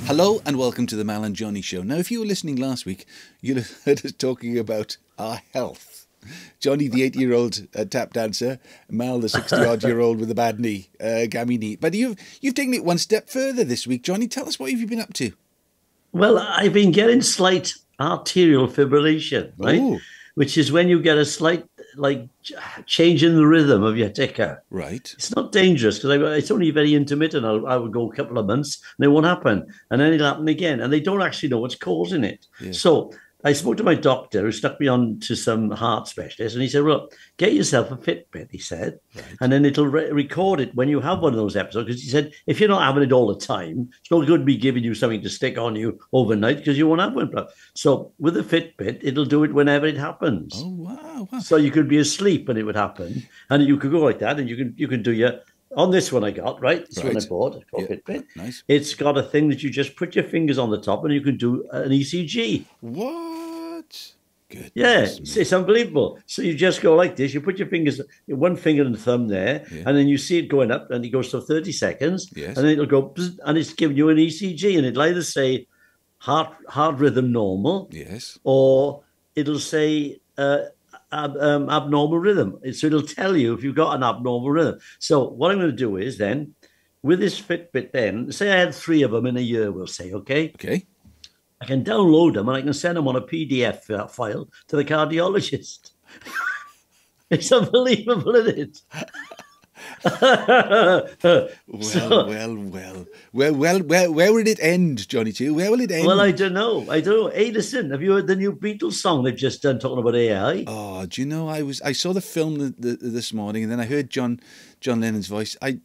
Hello and welcome to the Mal and Johnny Show. Now, if you were listening last week, you'd have heard us talking about our health. Johnny, the 80-year-old tap dancer, Mal, the 60-odd-year-old with a bad knee, gammy knee. But you've taken it one step further this week, Johnny. Tell us what have you been up to? Well, I've been getting slight arterial fibrillation, right? Ooh. Which is when you get a slight, change in the rhythm of your ticker. Right. It's not dangerous because it's only very intermittent. I would go a couple of months and it won't happen. And then it'll happen again. And they don't actually know what's causing it. Yeah. So I spoke to my doctor who stuck me on to some heart specialist. And he said, well, get yourself a Fitbit, he said. Right. And then it'll record it when you have one of those episodes. Because he said, if you're not having it all the time, it's not good to be giving you something to stick on you overnight because you won't have one. So with a Fitbit, it'll do it whenever it happens. Oh, wow. So you could be asleep and it would happen. And you could go like that and you can do your... On this one I got, right? This one I bought. It's called Fitbit. Nice. It's got a thing that you just put your fingers on the top and you can do an ECG. What? Good. Yeah, it's unbelievable. So you just go like this. You put your fingers, one finger and thumb there, and then you see it going up and it goes for 30 seconds. Yes. And then it'll go, and it's giving you an ECG. And it'll either say heart rhythm normal. Yes. Or it'll say... abnormal rhythm. So it'll tell you if you've got an abnormal rhythm. So what I'm going to do is then, with this Fitbit then, say I had 3 of them in a year, we'll say, okay? Okay. I can download them and I can send them on a PDF file to the cardiologist. It's unbelievable, isn't it? Where will it end, Johnny Two? Where will it end? Well, I don't know. Hey, listen, have you heard the new Beatles song they've just done talking about AI? Oh, do you know, I saw the film this morning and then I heard John Lennon's voice. I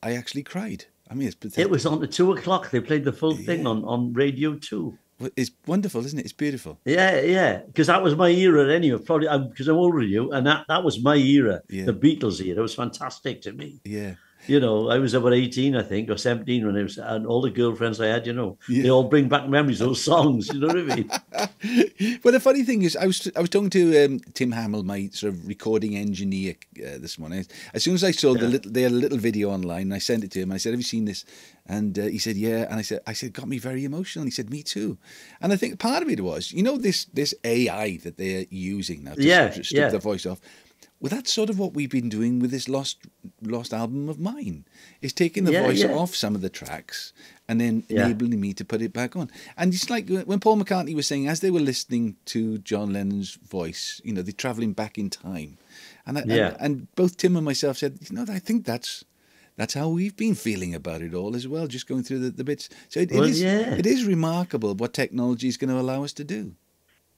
actually cried. I mean, it's pathetic. It was on at 2:00. They played the full thing on Radio 2. It's wonderful, isn't it? It's beautiful. Yeah. Because that was my era anyway. Probably because I'm older than you, and that was my era. Yeah. The Beatles era. It was fantastic to me. Yeah. You know, I was about 18, I think, or 17 when it was, and all the girlfriends I had, they all bring back memories of those songs. You know what I mean? Well, the funny thing is, I was talking to Tim Hamill, my sort of recording engineer, this morning. As soon as I saw they had a little video online, and I sent it to him. I said, "Have you seen this?" And he said, "Yeah." And I said, "Got me very emotional." And he said, "Me too." And I think part of it was, this AI that they're using now to strip the voice off. Well, that's sort of what we've been doing with this lost album of mine. Is taking the voice off some of the tracks and then enabling me to put it back on. And it's like when Paul McCartney was saying, as they were listening to John Lennon's voice, they're travelling back in time. And both Tim and myself said, I think that's how we've been feeling about it all as well, just going through the bits. So it is remarkable what technology is going to allow us to do.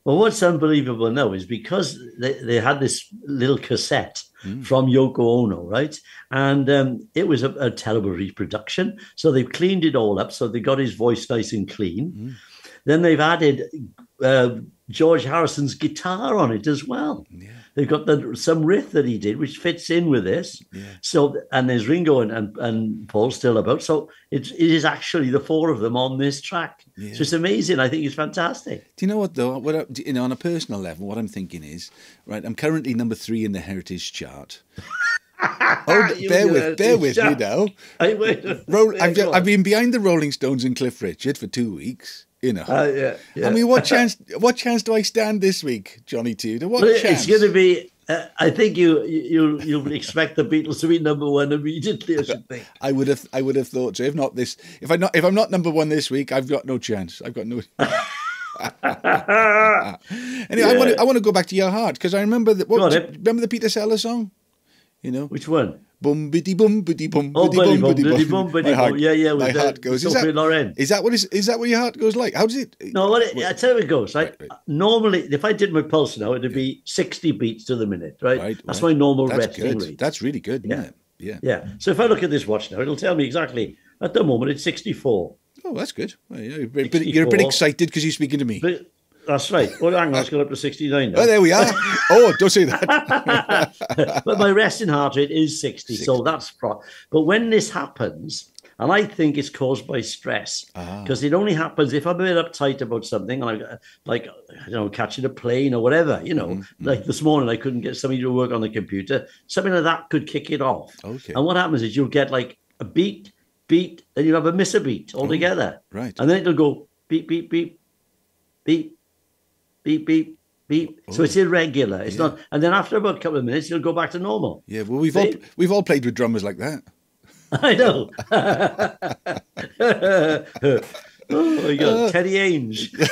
Well, what's unbelievable now is because they had this little cassette from Yoko Ono, right? And it was a terrible reproduction. So they've cleaned it all up. So they got his voice nice and clean. Then they've added George Harrison's guitar on it as well. Yeah. They've got some riff that he did, which fits in with this. Yeah. So, and there's Ringo and Paul still about. So it is actually the 4 of them on this track. Yeah. So it's amazing. I think it's fantastic. Do you know what though? On a personal level, what I'm thinking is, right, I'm currently number 3 in the Heritage chart. Bear with me now. I've been behind the Rolling Stones and Cliff Richard for 2 weeks. I mean, what chance do I stand this week, Johnny Tudor? What chance? It's going to be. I think you'll expect the Beatles to be number 1 immediately. I should think. I would have thought so. If I'm not number 1 this week, I've got no chance. I've got no. Anyway, I want to go back to Your Heart because I remember remember the Peter Sellers song. Which one? Bum biddy bum biddy bum bum biddy bum. Yeah. My heart goes. Is that what your heart goes like? How does it? No, I tell you what it goes. Right? Normally, if I did my pulse now, it'd be 60 beats to the minute. Right. That's my normal resting rate. That's really good. Yeah. So if I look at this watch now, it'll tell me exactly. At the moment, it's 64. Oh, that's good. Well, you're a bit excited because you're speaking to me. That's right. Well, hang on, it's gone up to 69 now. Oh, there we are. Oh, don't say that. But my resting heart rate is 60. So that's... But when this happens, and I think it's caused by stress, because it only happens if I'm a bit uptight about something, and catching a plane or whatever, like this morning I couldn't get somebody to work on the computer. Something like that could kick it off. Okay. And what happens is you'll get like a beat, beat, then you have a miss a beat altogether. Right. And then it'll go beep, beep, beep, beep, beep, beep, beep. So it's irregular. It's not. And then after about a couple of minutes, you'll go back to normal. Yeah, well, we've all played with drummers like that. I know. Oh my God, Teddy Ainge.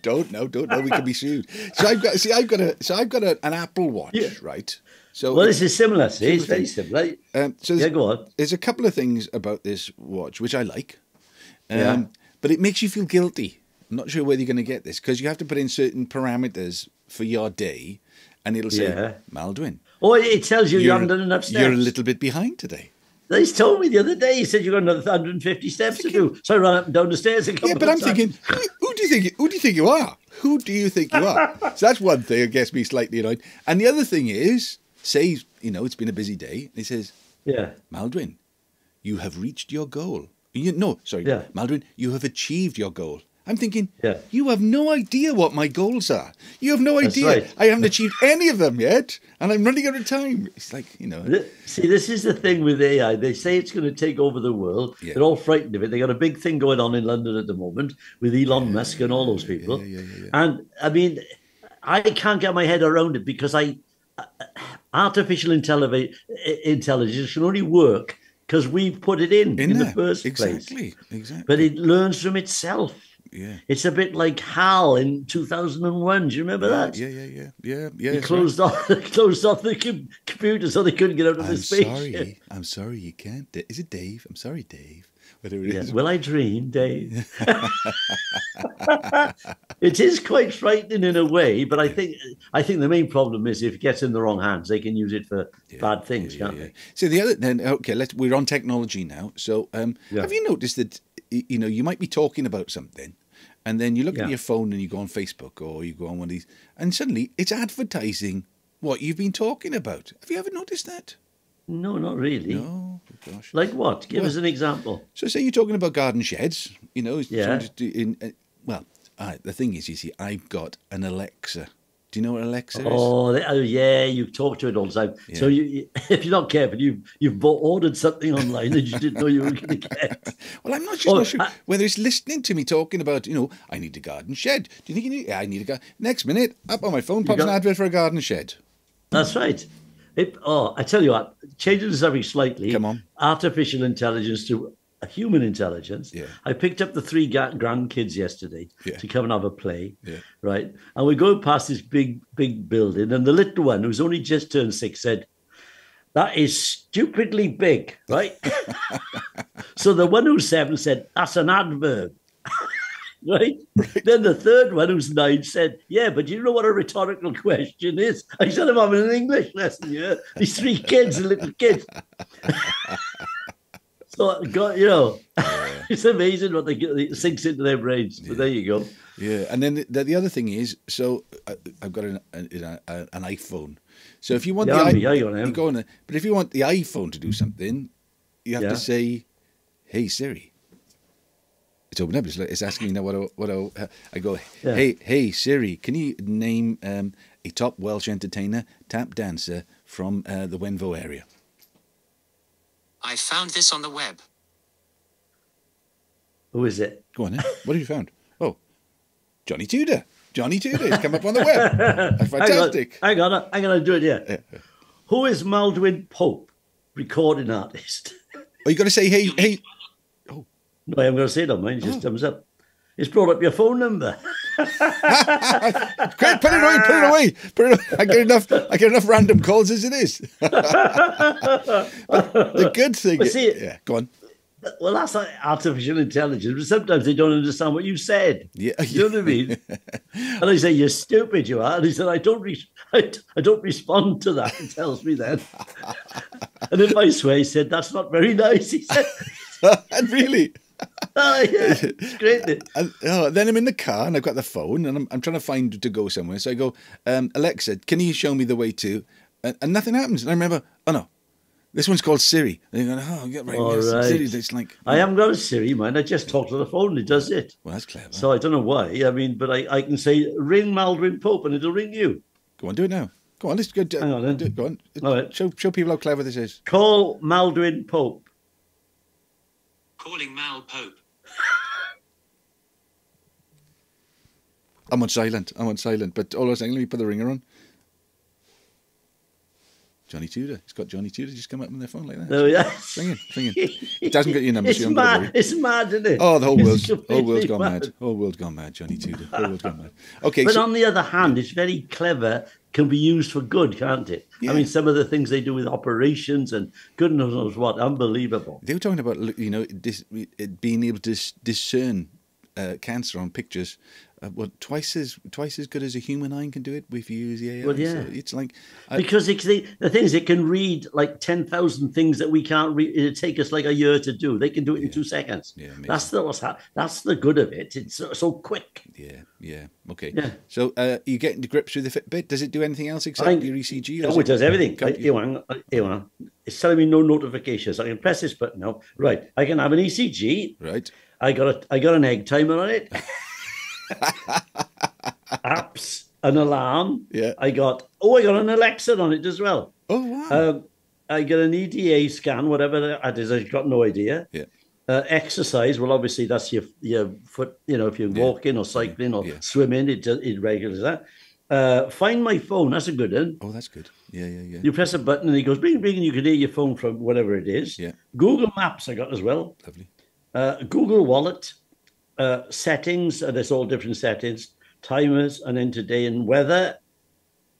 Don't know. We could be sued. So I've got an Apple Watch, right? So well, this is similar. See, it's very similar. So go on. There's a couple of things about this watch which I like, but it makes you feel guilty. I'm not sure whether you're going to get this because you have to put in certain parameters for your day, and it'll say Maldwyn. Oh, it tells you haven't done enough steps. You're a little bit behind today. They told me the other day. He said you got another 150 steps to do. So I ran up and down the stairs a couple of times. Thinking, who do you think you are? Who do you think you are? So that's one thing that gets me slightly annoyed. And the other thing is, say, it's been a busy day. And he says, Maldwyn, you have reached your goal. Maldwyn, you have achieved your goal. I'm thinking, you have no idea what my goals are. You have no idea. Right. I haven't achieved any of them yet, and I'm running out of time. It's like, See, this is the thing with AI. They say it's going to take over the world. Yeah. They're all frightened of it. They got a big thing going on in London at the moment with Elon Musk and all those people. And, I mean, I can't get my head around it because artificial intelligence can only work because we've put it in the first place. Exactly. But it learns from itself. Yeah, it's a bit like HAL in 2001. Do you remember that? Yeah. He closed off the computer so they couldn't get out of the spaceship. I'm sorry, you can't. Is it Dave? I'm sorry, Dave. Whatever it is. Will I dream, Dave? It is quite frightening in a way, but I think the main problem is if it gets in the wrong hands, they can use it for bad things, can't they? So we're on technology now. So have you noticed that you might be talking about something, and then you look at your phone and you go on Facebook or you go on one of these, and suddenly it's advertising what you've been talking about. Have you ever noticed that? No, not really. No, gosh. Like what? Give us an example. So say you're talking about garden sheds, the thing is, you see, I've got an Alexa. Do you know what Alexa is? Oh, yeah, you talk to it all the time. Yeah. So if you're not careful, you've ordered something online that you didn't know you were going to get. Well, I'm not sure whether it's listening to me talking about, I need a garden shed. Do you think you need? Yeah, I need a garden. Next minute, up on my phone pops an advert for a garden shed. That's right. I tell you what, changing the subject slightly. Come on. Artificial intelligence to a human intelligence. Yeah. I picked up the 3 grandkids yesterday to come and have a play, right? And we're going past this big building, and the little one, who's only just turned 6, said, "That is stupidly big," right? So the one who's 7 said, "That's an adverb." Right? Then the third one, who's 9, said, "Yeah, but you know what a rhetorical question is?" I said, "I'm having an English lesson here." These 3 kids, little kids. So, it's amazing what it sinks into their brains. But there you go. Yeah, and then the other thing is, so I've got an iPhone. So if you want you go on there, but if you want the iPhone to do something, you have to say, "Hey Siri." It's open up. It's asking me now what I go. Hey Siri, can you name a top Welsh entertainer, tap dancer from the Wenvo area? I found this on the web. Who is it? Go on, What have you found? Oh, Johnny Tudor. Johnny Tudor has come up on the web. That's fantastic. Hang on, I'm going to do it here. Yeah. Who is Maldwyn Pope, recording artist? Oh, you got to say, hey. Oh. No, I'm going to say it on mine. It just comes up. It's brought up your phone number. Quick, put it away. I get enough random calls as it is. But the good thing, go on. Well, that's like artificial intelligence, but sometimes they don't understand what you said. Yeah, you know what I mean. And I say, "You're stupid, you are." And he said, "I don't respond to that." He tells me then. And in my way, he said, "That's not very nice." He said, "And really." Oh, yeah, it's great. Then I'm in the car and I've got the phone and I'm trying to find to go somewhere. So I go, "Alexa, can you show me the way to?" And nothing happens. And I remember, oh no, this one's called Siri. And you're going, right. Siri. It's like, I haven't got a Siri, man. I just talk to the phone and it does it. Well, that's clever. So I don't know why. I mean, but I can say, "Ring Maldwyn Pope," and it'll ring you. Go on, do it now. Go on, let's go. Hang on, then. Go on. All right. Show people how clever this is. Call Maldwyn Pope. Calling Mal Pope. I'm on silent. But all I was saying, let me put the ringer on. Johnny Tudor. It's got Johnny Tudor just come up on their phone like that. Oh, yeah. Ringing. It hasn't got your number. It's mad. It's mad, isn't it? Oh, the whole world's completely gone mad. mad. Whole world's gone mad, Johnny Tudor. Whole world's gone mad. Okay. But on the other hand, it's very clever, can be used for good, can't it? Yeah. I mean, some of the things they do with operations and goodness knows what, unbelievable. They were talking about, being able to discern cancer on pictures. Twice as good as a human eye can do it if you use the AI. Well, yeah. So it's like Because the thing is, it can read like 10,000 things that we can't read. It'd take us like a year to do. They can do it in 2 seconds. Yeah, amazing. That's the good of it. It's so quick. Yeah. Okay. Yeah. So you getting to grips with the Fitbit? Does it do anything else except your ECG? Oh, it does everything. Here on. It's telling me no notifications. I can press this button now. Right. I can have an ECG. Right. I got an egg timer on it. Apps, an alarm. Yeah. I got an Alexa on it as well. Oh wow. I got an EDA scan, whatever that is. I've got no idea. Yeah. Exercise. Well, obviously that's your foot. If you're walking or cycling or swimming, it regulates that. Find my phone. That's a good one. Oh, that's good. Yeah. You press a button and it goes bing bing, and you can hear your phone from whatever it is. Yeah. Google Maps I got as well. Lovely. Google Wallet. Settings, there's all different settings, timers, and then today and weather.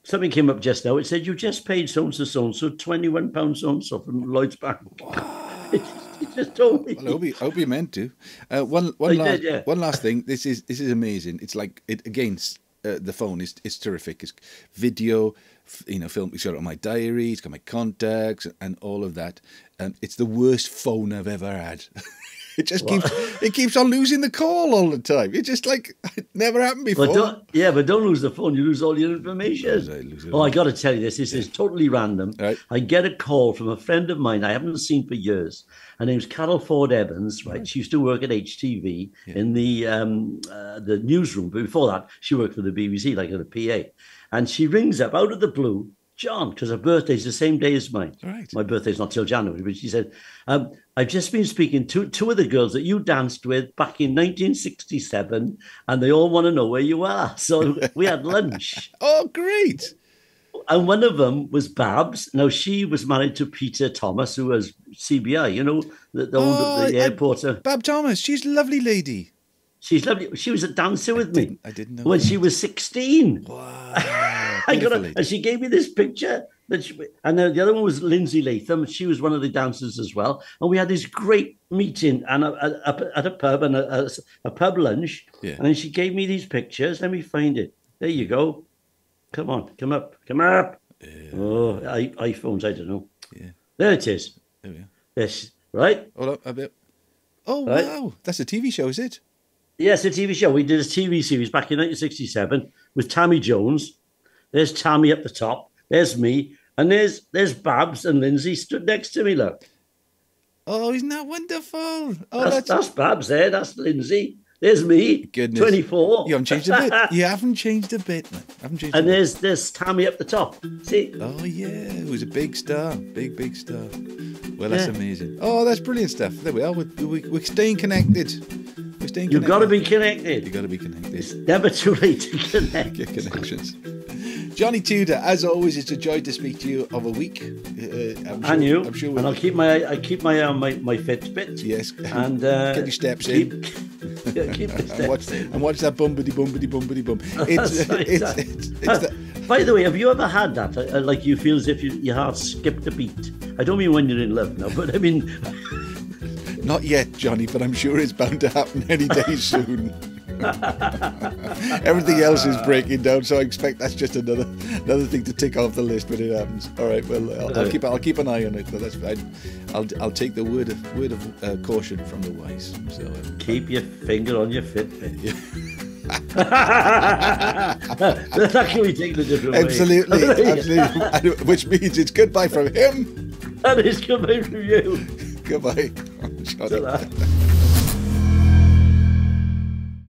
Something came up just now. It said you just paid so-and-so, £21 so-and-so from Lloyd's Bank. Wow. it just told me. Well, I hope you meant to. One last thing. This is amazing. It's like it against the phone is terrific. It's video, film. It's got it on my diary. It's got my contacts and all of that. It's the worst phone I've ever had. It keeps on losing the call all the time. It's just like it never happened before. But don't lose the phone. You lose all your information. I got to tell you this. This is totally random. Right. I get a call from a friend of mine I haven't seen for years. Her name's Carol Ford Evans. Right. She used to work at HTV in the newsroom. But before that, she worked for the BBC, like as a PA. And she rings up out of the blue, John, because her birthday's the same day as mine. Right. My birthday's not till January, but she said, I've just been speaking to two of the girls that you danced with back in 1967, and they all want to know where you are. So we had lunch. Oh, great. And one of them was Babs. Now, she was married to Peter Thomas, who was CBI, the owner of the airport. Bab Thomas, she's a lovely lady. She's lovely. She was a dancer with me. I didn't know when that. she was 16. Wow. And she gave me this picture. And the other one was Lindsay Latham. She was one of the dancers as well. And we had this great meeting and at a pub and a pub lunch. Yeah. And then she gave me these pictures. Let me find it. There you go. Come on, come up. Oh, iPhones, I don't know. Yeah. There it is. There we are. Yes, right? Hold up a bit. Oh, right? Wow. That's a TV show, is it? Yes, a TV show. We did a TV series back in 1967 with Tammy Jones. There's Tammy up the top. There's me. And there's Babs and Lindsay stood next to me, look. Oh, isn't that wonderful? Oh, that's Babs there. That's Lindsay. There's me. Goodness. 24. You haven't changed a bit. You haven't changed a bit, man. And there's Tammy up the top. See? Oh, yeah. Who's a big star. Big star. Well, that's amazing. Oh, that's brilliant stuff. There we are. We're staying connected. You've got to be connected. You've got to be connected. It's never too late to connect. Get connections. Johnny Tudor, as always, it's a joy to speak to you of a week. I'm sure. And I'll keep my eye on my Fitbit. Yes. And get your steps in. Keep the steps in. And watch that bumpity bum. By the way, have you ever had that? Like you feel as if your heart skipped a beat. I don't mean when you're in love now, but I mean. Not yet, Johnny, but I'm sure it's bound to happen any day soon. Everything else is breaking down, so I expect that's just another thing to tick off the list when it happens. All right, well, I'll keep an eye on it. But that's fine. I'll take the word of caution from the wise. So keep your finger on your Fitbit. Yeah. That can be taken a different way. Absolutely. Which means it's goodbye from him. And it's goodbye from you. Goodbye.